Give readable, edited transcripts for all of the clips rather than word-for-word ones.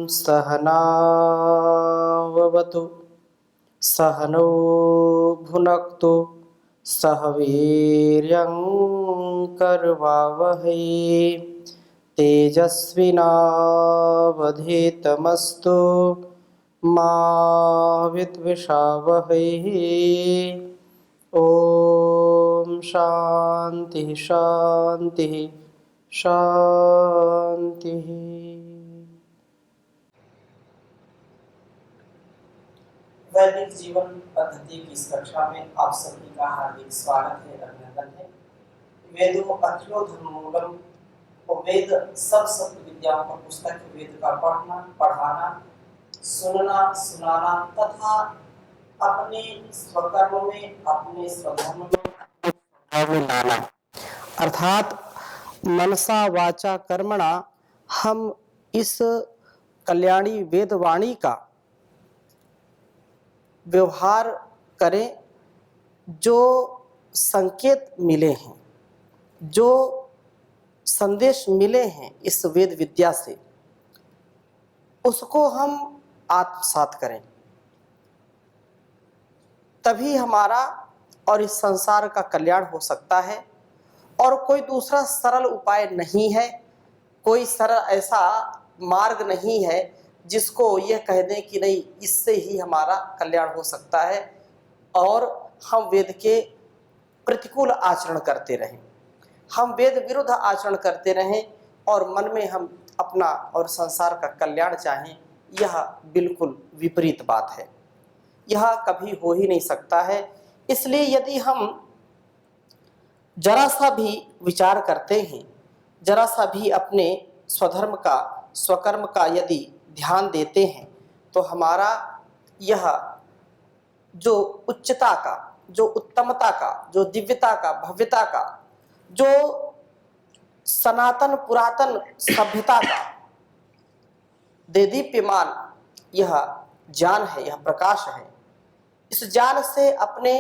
सहनाववतु सहनौ भुनक्तु सह वीर्यं करवावहै तेजस्विनावधीतमस्तु मा विद्विषावहै। ओम शांति शांति शांति। वैदिक जीवन पद्धति की इस कक्षा में आप सभी का हार्दिक स्वागत है, अभिनंदन है। वेदो अखिलो धर्ममूलम और वेद सब सत्य विद्याओं का पुस्तक, वेद का पढ़ना, पढ़ाना, सुनना, सुनाना तथा अपने स्वकर्म में, अपने स्वधर्म में लाना, अर्थात मनसा वाचा कर्मणा हम इस कल्याणी वेदवाणी का व्यवहार करें। जो संकेत मिले हैं, जो संदेश मिले हैं इस वेद विद्या से, उसको हम आत्मसात करें, तभी हमारा और इस संसार का कल्याण हो सकता है। और कोई दूसरा सरल उपाय नहीं है, कोई सरल ऐसा मार्ग नहीं है जिसको यह कह दें कि नहीं इससे ही हमारा कल्याण हो सकता है और हम वेद के प्रतिकूल आचरण करते रहें, हम वेद विरुद्ध आचरण करते रहें और मन में हम अपना और संसार का कल्याण चाहें। यह बिल्कुल विपरीत बात है, यह कभी हो ही नहीं सकता है। इसलिए यदि हम जरा सा भी विचार करते हैं, जरा सा भी अपने स्वधर्म का, स्वकर्म का यदि ध्यान देते हैं, तो हमारा यह जो उच्चता का, जो उत्तमता का, जो दिव्यता का, भव्यता का, जो सनातन पुरातन सभ्यता का देदीप्यमान यह ज्ञान है, यह प्रकाश है, इस ज्ञान से अपने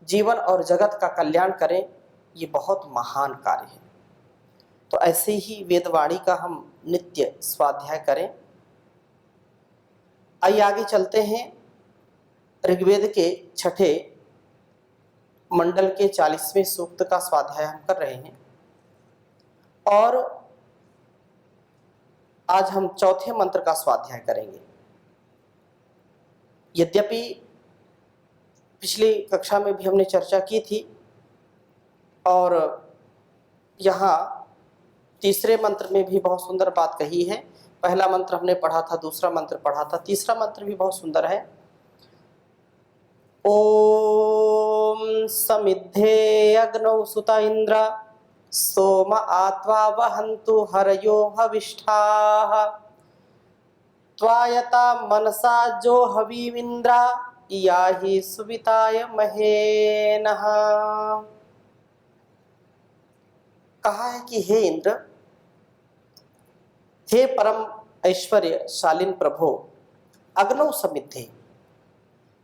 जीवन और जगत का कल्याण करें, ये बहुत महान कार्य है। तो ऐसे ही वेदवाणी का हम नित्य स्वाध्याय करें। आइए आगे चलते हैं। ऋग्वेद के छठे मंडल के 40वें सूक्त का स्वाध्याय हम कर रहे हैं और आज हम चौथे मंत्र का स्वाध्याय करेंगे। यद्यपि पिछली कक्षा में भी हमने चर्चा की थी और यहाँ तीसरे मंत्र में भी बहुत सुंदर बात कही है। पहला मंत्र हमने पढ़ा था, दूसरा मंत्र पढ़ा था, तीसरा मंत्र भी बहुत सुंदर है। ओम समिद्धे अग्नौ सुत इंद्र सोम आत्वा वहन्तु हरयो हविष्ठाः त्वायता मनसा जो हवीमिन्द्रा याहि सुविताय महेनः। कहा है कि हे इंद्र, हे परम ऐश्वर्यशालीन प्रभो, अग्नौ समिद्धे,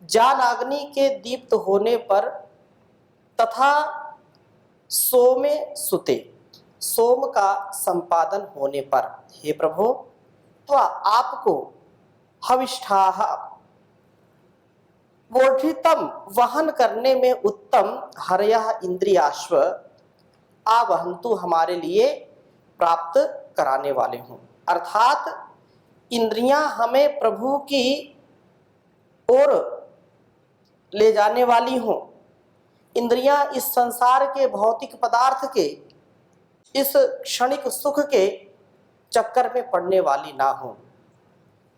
जान अग्नि के दीप्त होने पर तथा सोमे सुते, सोम का संपादन होने पर, हे प्रभो, तो आपको हविष्ठाः, वोढितम वहन करने में उत्तम, हरयः इंद्रियाश्व, आवहन्तु हमारे लिए प्राप्त कराने वाले हों। अर्थात इंद्रियां हमें प्रभु की ओर ले जाने वाली हों, इंद्रियां इस संसार के भौतिक पदार्थ के, इस क्षणिक सुख के चक्कर में पड़ने वाली ना हों,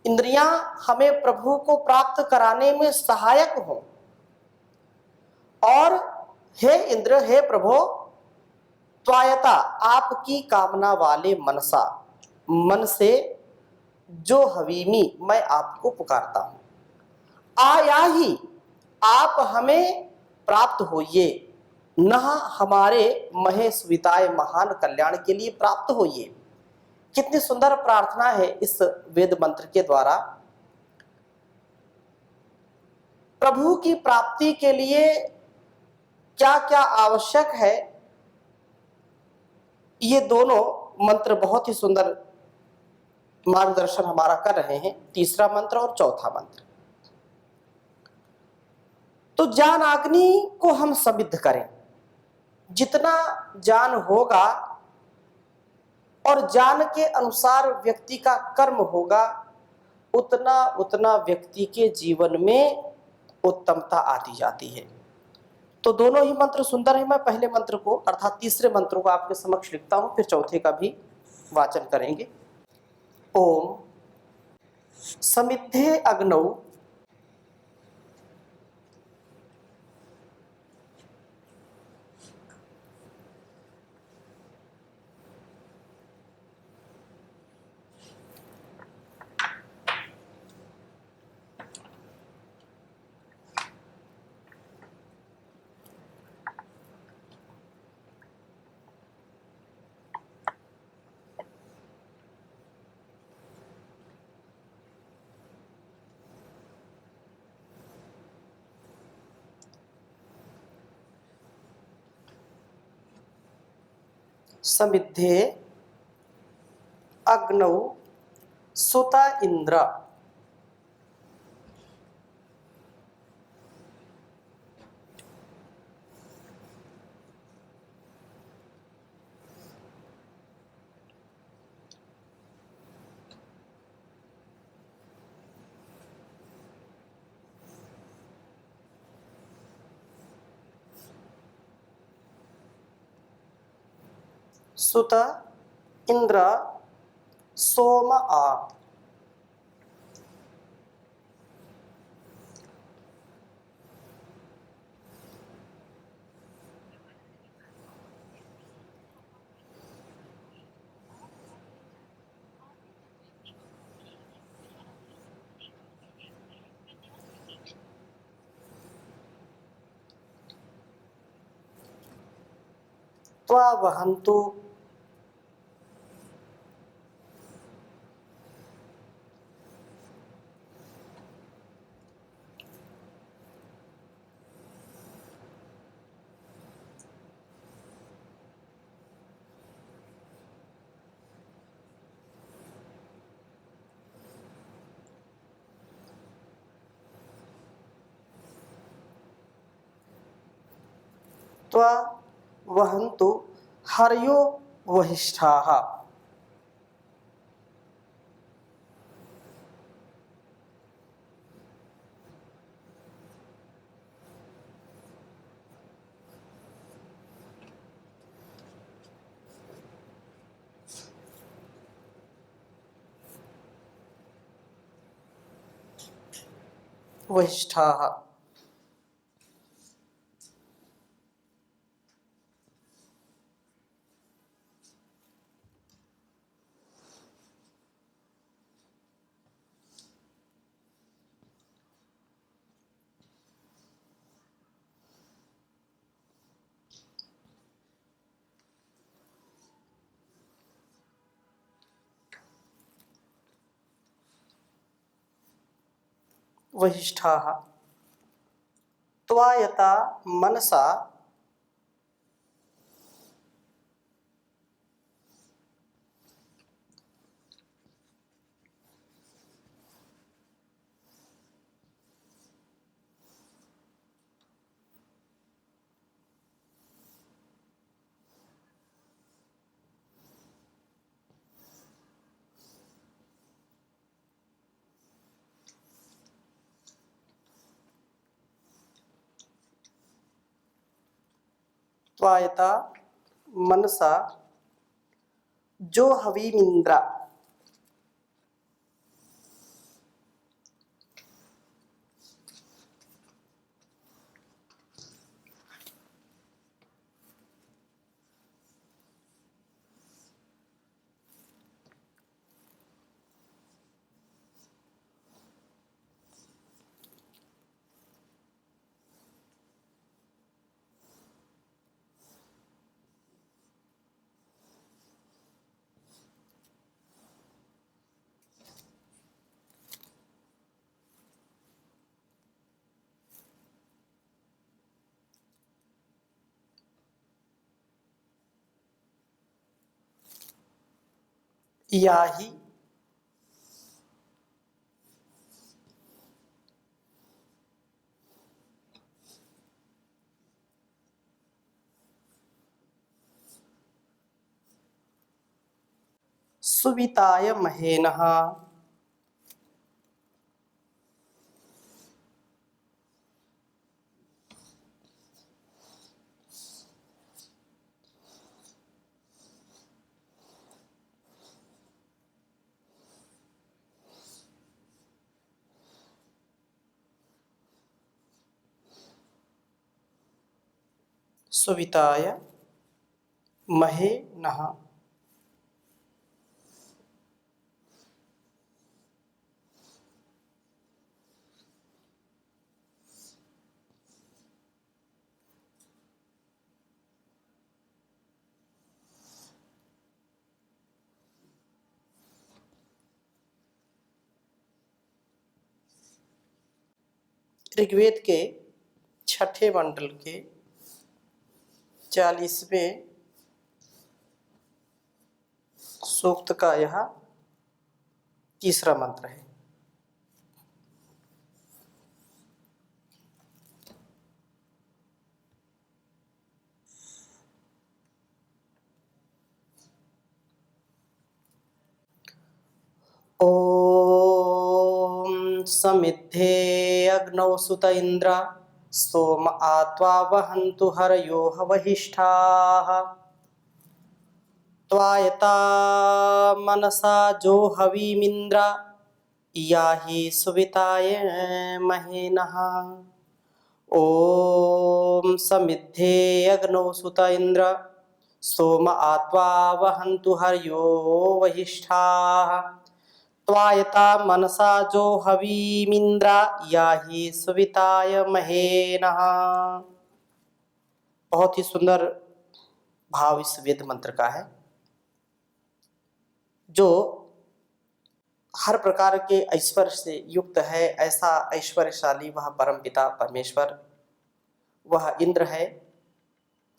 इंद्रियां हमें प्रभु को प्राप्त कराने में सहायक हों। और हे इंद्र, हे प्रभु, त्वायता आपकी कामना वाले मनसा, मन से, जो हवीमी मैं आपको पुकारता हूं, आया ही आप हमें प्राप्त होइए, न हमारे महेश्विताय महान कल्याण के लिए प्राप्त होइए। कितनी सुंदर प्रार्थना है इस वेद मंत्र के द्वारा। प्रभु की प्राप्ति के लिए क्या क्या आवश्यक है, ये दोनों मंत्र बहुत ही सुंदर मार्गदर्शन हमारा कर रहे हैं, तीसरा मंत्र और चौथा मंत्र। तो ज्ञान अग्नि को हम समृद्ध करें, जितना ज्ञान होगा और ज्ञान के अनुसार व्यक्ति का कर्म होगा, उतना उतना व्यक्ति के जीवन में उत्तमता आती जाती है। तो दोनों ही मंत्र सुंदर है। मैं पहले मंत्र को अर्थात तीसरे मंत्र को आपके समक्ष लिखता हूं, फिर चौथे का भी वाचन करेंगे। ओम समिद्धे अग्नौ समिद्धे अग्नौ सुत इंद्र। सुत इंद्र सोम आप। त्वा वहन्तु त्वा वहन्तु हर्यो वहिष्ठाः। वहिष्ठाः। वहिष्ठाः त्वायता मनसा त्वायता मनसा जो हवीमिंद्रा। याहि सुविताय महेनः। सुविताय महे नः। ऋग्वेद के छठे मंडल के 40वें सूक्त का यह तीसरा मंत्र है। ओम समिद्धे अग्नौ सुत इंद्र सोम आत्वा वहन्तु हरयो वहिष्ठाः त्वायता मनसा जो हवीमिन्द्र याहि सुविताय महेनः। ओम समिद्धे अग्नौ सुत इंद्र सोम आत्वा वहन्तु हरयो वहिष्ठाः त्वायता मनसा जो हवीमिन्द्र याहि सुविताय महेनः। बहुत ही सुंदर भाव इस वेद मंत्र का है, जो हर प्रकार के ऐश्वर्य से युक्त है। ऐसा ऐश्वर्यशाली वह परमपिता परमेश्वर वह इंद्र है,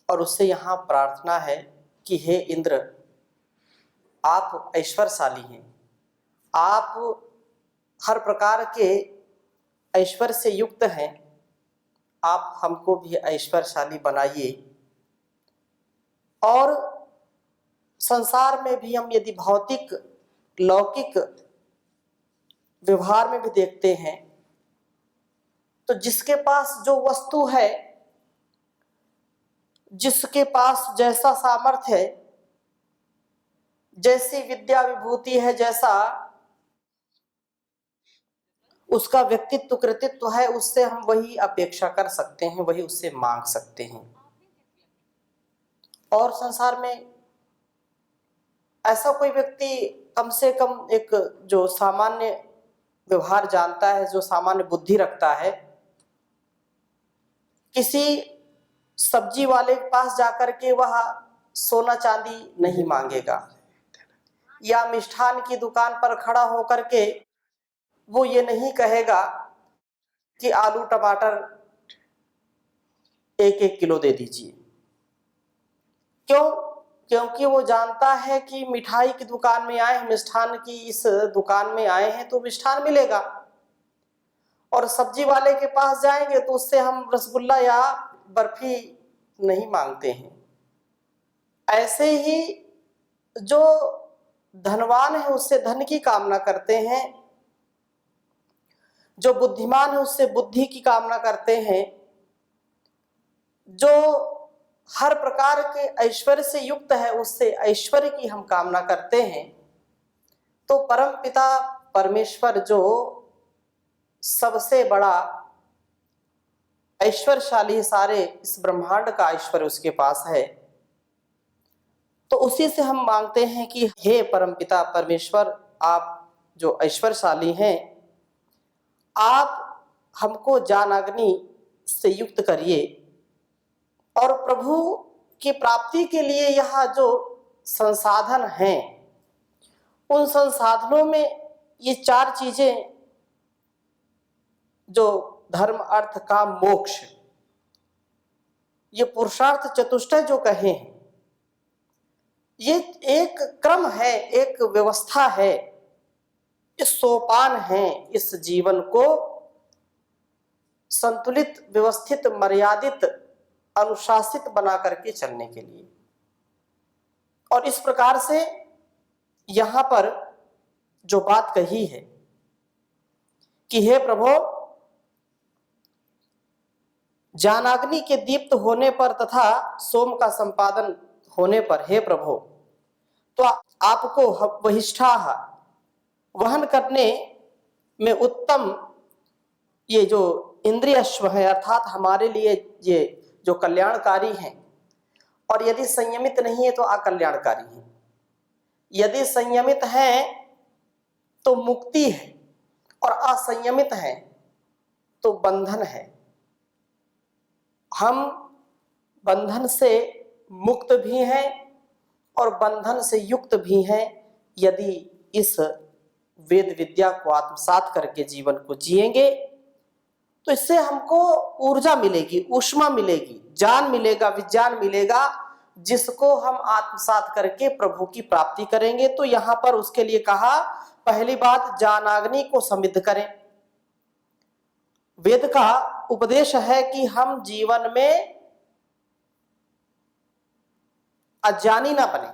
और उससे यहाँ प्रार्थना है कि हे इंद्र, आप ऐश्वर्यशाली हैं, आप हर प्रकार के ऐश्वर्य से युक्त हैं, आप हमको भी ऐश्वर्यशाली बनाइए। और संसार में भी हम यदि भौतिक लौकिक व्यवहार में भी देखते हैं, तो जिसके पास जो वस्तु है, जिसके पास जैसा सामर्थ्य है, जैसी विद्या विभूति है, जैसा उसका व्यक्तित्व कृतित्व है, उससे हम वही अपेक्षा कर सकते हैं, वही उससे मांग सकते हैं। और संसार में ऐसा कोई व्यक्ति कम से कम एक जो सामान्य व्यवहार जानता है, जो सामान्य बुद्धि रखता है, किसी सब्जी वाले के पास जाकर के वह सोना चांदी नहीं मांगेगा, या मिष्ठान की दुकान पर खड़ा होकर के वो ये नहीं कहेगा कि आलू टमाटर 1-1 किलो दे दीजिए। क्यों? क्योंकि वो जानता है कि मिठाई की दुकान में आए हैं, मिष्ठान की इस दुकान में आए हैं तो मिष्ठान मिलेगा। और सब्जी वाले के पास जाएंगे तो उससे हम रसगुल्ला या बर्फी नहीं मांगते हैं। ऐसे ही जो धनवान है उससे धन की कामना करते हैं, जो बुद्धिमान है उससे बुद्धि की कामना करते हैं, जो हर प्रकार के ऐश्वर्य से युक्त है उससे ऐश्वर्य की हम कामना करते हैं। तो परम पिता परमेश्वर जो सबसे बड़ा ऐश्वर्यशाली, सारे इस ब्रह्मांड का ऐश्वर्य उसके पास है, तो उसी से हम मांगते हैं कि हे परम पिता परमेश्वर, आप जो ऐश्वर्यशाली हैं, आप हमको ज्ञान अग्नि से युक्त करिए। और प्रभु की प्राप्ति के लिए यहाँ जो संसाधन हैं, उन संसाधनों में ये 4 चीजें, जो धर्म अर्थ काम मोक्ष, ये पुरुषार्थ चतुष्टय जो कहे हैं, ये एक क्रम है, एक व्यवस्था है, इस सोपान है इस जीवन को संतुलित, व्यवस्थित, मर्यादित, अनुशासित बना करके चलने के लिए। और इस प्रकार से यहां पर जो बात कही है कि हे प्रभु, ज्ञानाग्नि के दीप्त होने पर तथा सोम का संपादन होने पर, हे प्रभु, तो आपको वहिष्ठा वहन करने में उत्तम ये जो इंद्रिय अश्व है, अर्थात हमारे लिए ये जो कल्याणकारी हैं, और यदि संयमित नहीं है तो अकल्याणकारी है। यदि संयमित है तो मुक्ति है, और असंयमित है तो बंधन है। हम बंधन से मुक्त भी हैं और बंधन से युक्त भी हैं यदि इस वेद विद्या को आत्मसात करके जीवन को जिएंगे। तो इससे हमको ऊर्जा मिलेगी, ऊष्मा मिलेगी, ज्ञान मिलेगा, विज्ञान मिलेगा, जिसको हम आत्मसात करके प्रभु की प्राप्ति करेंगे। तो यहां पर उसके लिए कहा, पहली बात ज्ञानाग्नि को समृद्ध करें। वेद का उपदेश है कि हम जीवन में अज्ञानी ना बने,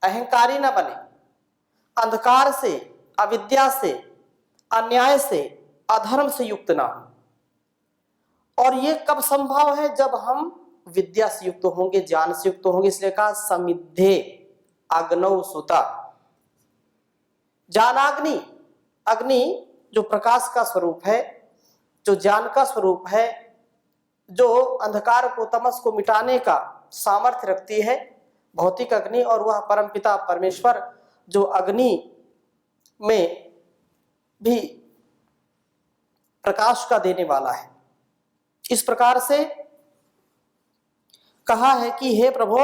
अहंकारी ना बने, अंधकार से, अविद्या से, अन्याय से, अधर्म से युक्त ना हो। और ये कब संभव है? जब हम विद्या से युक्त होंगे, ज्ञान से युक्त होंगे। इसलिए कहा समिद्धे अग्नौ सुता। ज्ञानाग्नि, अग्नि जो प्रकाश का स्वरूप है, जो ज्ञान का स्वरूप है, जो अंधकार को, तमस को मिटाने का सामर्थ्य रखती है, भौतिक अग्नि, और वह परमपिता परमेश्वर जो अग्नि में भी प्रकाश का देने वाला है। इस प्रकार से कहा है कि हे प्रभु,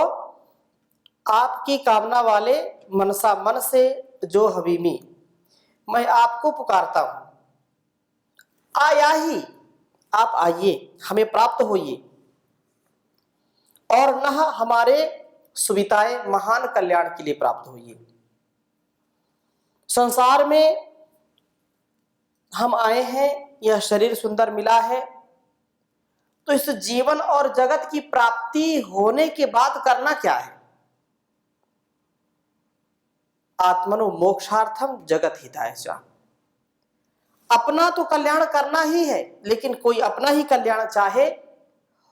आपकी कामना वाले मनसा मन से जो हबीमी, मैं आपको पुकारता हूं, आया ही, आप आइए, हमें प्राप्त होइए, और न हमारे सुविताएं महान कल्याण के लिए प्राप्त होइए। संसार में हम आए हैं, यह शरीर सुंदर मिला है, तो इस जीवन और जगत की प्राप्ति होने के बाद करना क्या है? आत्मनो मोक्षार्थम जगत हिताय च। अपना तो कल्याण करना ही है, लेकिन कोई अपना ही कल्याण चाहे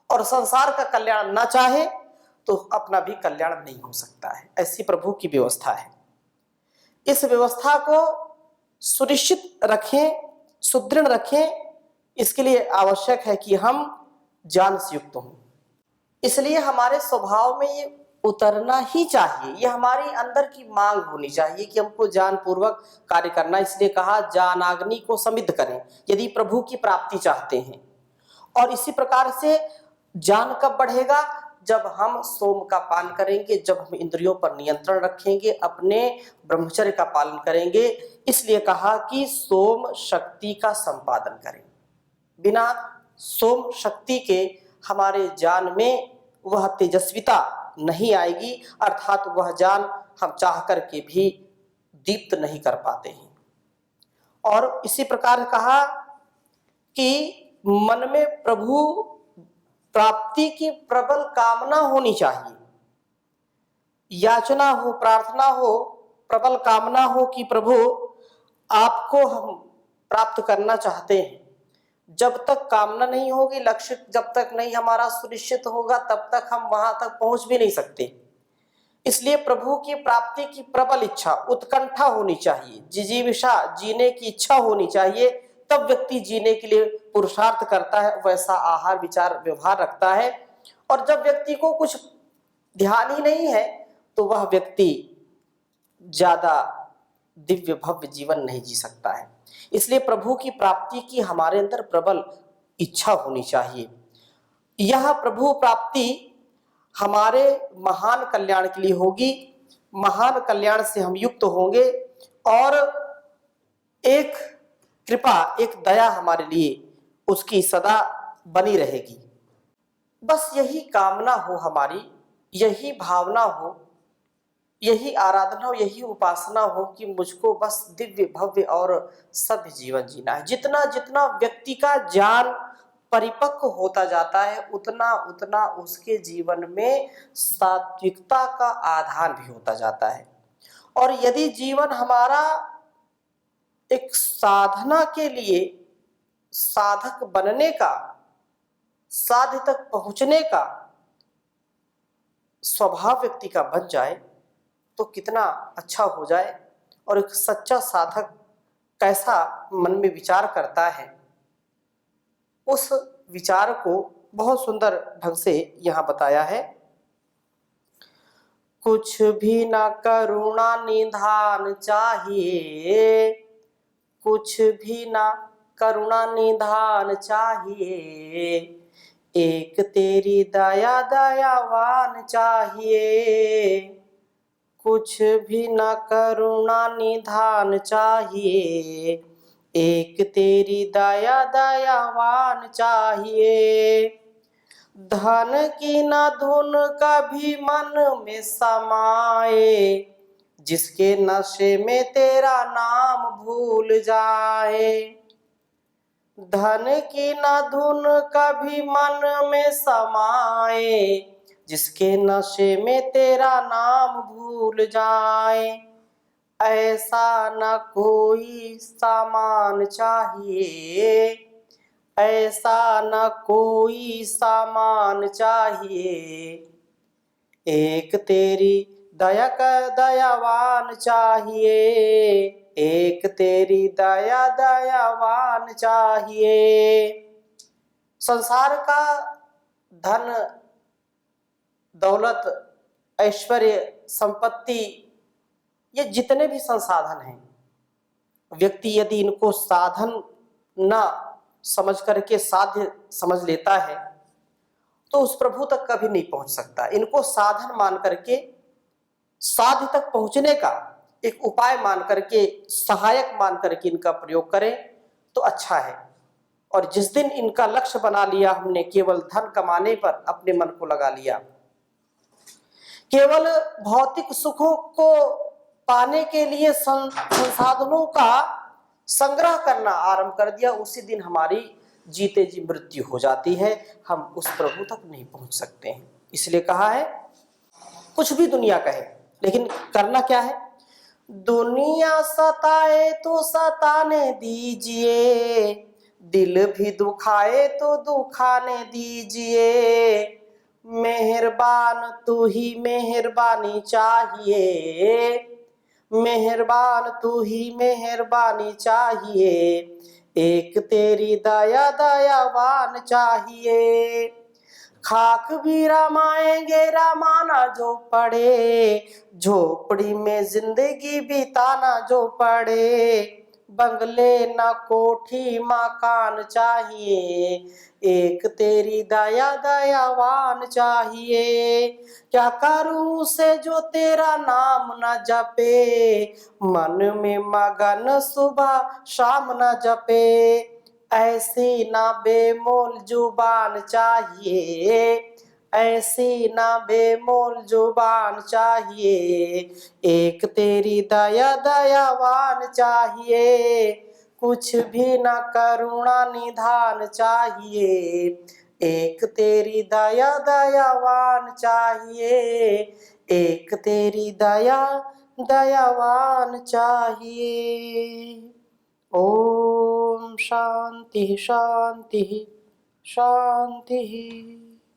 और संसार का कल्याण ना चाहे तो अपना भी कल्याण नहीं हो सकता है। ऐसी प्रभु की व्यवस्था है। इस व्यवस्था को सुनिश्चित रखें, सुदृढ़ रखें। इसके लिए आवश्यक है कि हम ज्ञान से युक्त हों। इसलिए हमारे स्वभाव में ये उतरना ही चाहिए, ये हमारी अंदर की मांग होनी चाहिए कि हमको ज्ञान पूर्वक कार्य करना। इसलिए कहा ज्ञानाग्नि को समृद्ध करें यदि प्रभु की प्राप्ति चाहते हैं। और इसी प्रकार से ज्ञान कब बढ़ेगा? जब हम सोम का पान करेंगे, जब हम इंद्रियों पर नियंत्रण रखेंगे, अपने ब्रह्मचर्य का पालन करेंगे। इसलिए कहा कि सोम शक्ति का संपादन करें। बिना सोम शक्ति के हमारे ज्ञान में वह तेजस्विता नहीं आएगी, अर्थात वह ज्ञान हम चाह करके भी दीप्त नहीं कर पाते हैं। और इसी प्रकार कहा कि मन में प्रभु प्राप्ति की प्रबल कामना होनी चाहिए। याचना हो, प्रार्थना हो, प्रबल कामना हो कि प्रभु आपको हम प्राप्त करना चाहते हैं। जब तक कामना नहीं होगी, लक्ष्य जब तक नहीं हमारा सुनिश्चित होगा, तब तक हम वहां तक पहुंच भी नहीं सकते। इसलिए प्रभु की प्राप्ति की प्रबल इच्छा, उत्कंठा होनी चाहिए, जिजीविषा, जीने की इच्छा होनी चाहिए। तब व्यक्ति जीने के लिए पुरुषार्थ करता है, वैसा आहार विचार व्यवहार रखता है। और जब व्यक्ति को कुछ ध्यान ही नहीं है तो वह व्यक्ति ज्यादा दिव्य भव्य जीवन नहीं जी सकता है। इसलिए प्रभु की प्राप्ति की हमारे अंदर प्रबल इच्छा होनी चाहिए। यह प्रभु प्राप्ति हमारे महान कल्याण के लिए होगी। महान कल्याण से हम युक्त होंगे और एक कृपा, एक दया हमारे लिए उसकी सदा बनी रहेगी। बस यही कामना हो हमारी, यही भावना हो, यही आराधना हो, यही उपासना हो कि मुझको बस दिव्य भव्य और सभ्य जीवन जीना है। जितना जितना व्यक्ति का ज्ञान परिपक्व होता जाता है, उतना उतना उसके जीवन में सात्विकता का आधार भी होता जाता है। और यदि जीवन हमारा एक साधना के लिए, साधक बनने का, साध्य तक पहुंचने का स्वभाव व्यक्ति का बन जाए तो कितना अच्छा हो जाए। और एक सच्चा साधक कैसा मन में विचार करता है, उस विचार को बहुत सुंदर ढंग से यहाँ बताया है। कुछ भी न करुणा निधान चाहिए, कुछ भी न करुणा निधान चाहिए, एक तेरी दया दयावान चाहिए। कुछ भी न करुणा निधान चाहिए, एक तेरी दया दयावान चाहिए। धन की न धुन कभी मन में समाए, जिसके नशे में तेरा नाम भूल जाए। धन की न धुन कभी मन में समाए, जिसके नशे में तेरा नाम भूल जाए। ऐसा न कोई सामान चाहिए, ऐसा न कोई सामान चाहिए, एक तेरी दया का दयावान चाहिए, एक तेरी दया दयावान चाहिए। संसार का धन दौलत ऐश्वर्य संपत्ति, ये जितने भी संसाधन हैं, व्यक्ति यदि इनको साधन न समझ करके साध्य समझ लेता है तो उस प्रभु तक कभी नहीं पहुंच सकता। इनको साधन मान करके, साध्य तक पहुंचने का एक उपाय मान करके, सहायक मान करके इनका प्रयोग करें तो अच्छा है। और जिस दिन इनका लक्ष्य बना लिया हमने, केवल धन कमाने पर अपने मन को लगा लिया, केवल भौतिक सुखों को पाने के लिए संसाधनों का संग्रह करना आरंभ कर दिया, उसी दिन हमारी जीते जी मृत्यु हो जाती है। हम उस प्रभु तक नहीं पहुंच सकते हैं। इसलिए कहा है, कुछ भी दुनिया कहे, लेकिन करना क्या है? दुनिया सताए तो सताने दीजिए, दिल भी दुखाए तो दुखाने दीजिए। मेहरबान तू ही मेहरबानी चाहिए, मेहरबान तू ही मेहरबानी चाहिए, एक तेरी दया दयावान चाहिए। खाक भी रामाएंगे रामाना जो पड़े, झोपड़ी में जिंदगी बिताना जो पड़े। बंगले ना कोठी मकान चाहिए, एक तेरी दया दयावान चाहिए। क्या करूं से जो तेरा नाम न जपे, मन में मगन सुबह शाम न जपे। ऐसी ना बेमोल जुबान चाहिए, ऐसी ना बेमोल जुबान चाहिए, एक तेरी दया दयावान चाहिए। कुछ भी ना करुणा निधान चाहिए, एक तेरी दया दयावान चाहिए, एक तेरी दया दयावान चाहिए। ओम शांति शांति शांति।